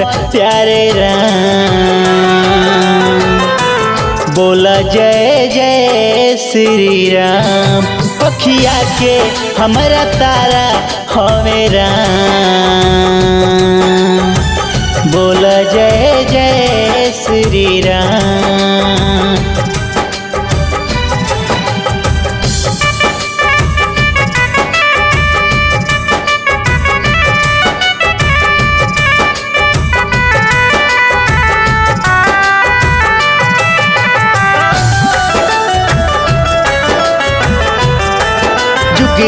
प्यारे राम। बोला जय जय श्री राम। पखिया के हमारा तारा हवे राम। बोला जय जय श्री राम।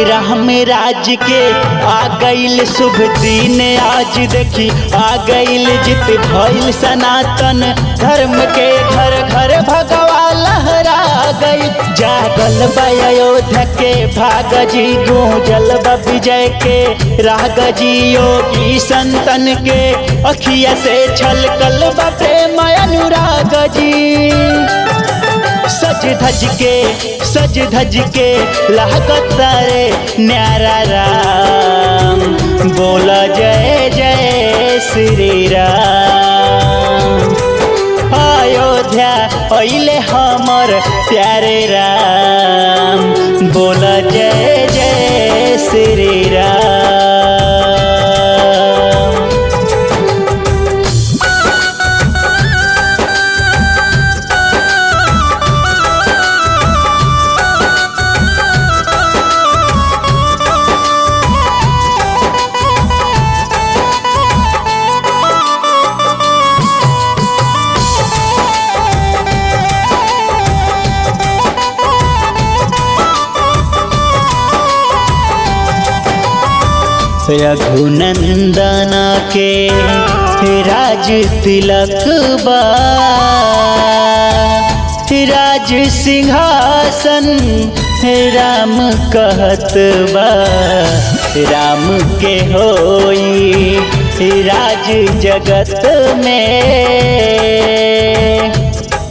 राम राज के आ गईल शुभ दिन आज देखी आ गईल जित भइल सनातन धर्म के घर घर भगवा लहरा गई। जागल अयोध्या के भाग जी गूंजल विजय के राग जी योगी संतन के अखिया से छलकल प्रेम अनुराग जी। सज धज के लागत रे न्यारा राम। बोला जय जय श्री राम। अयोध्या अइले हमर प्यारे राम। बोला जय जय श्री राम। रघुनंदना के राज तिलक बा। राज सिंहासन राम कहत बा। राम के होई राज जगत में।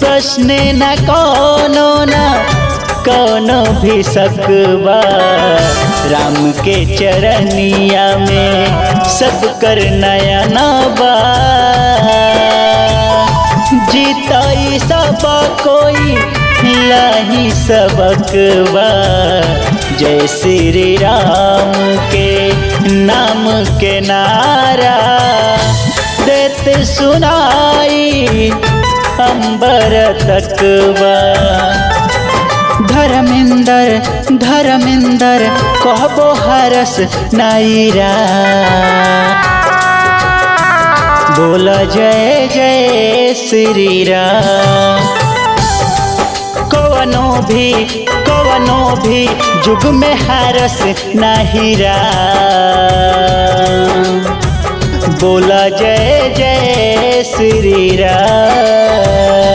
प्रश्न न कोनो भी सकबा। राम के चरनिया में सब कर नयना बा। जीताई सब कोई लाही सबक बा। जय श्री राम के नाम के नारा देत सुनाई अंबर तक बा। धर्मेंद्र कहबो हरस नाईरा। बोला जय जय श्री राम। कवनो भी जुग में हरस नाहीरा। बोला जय जय श्री राम।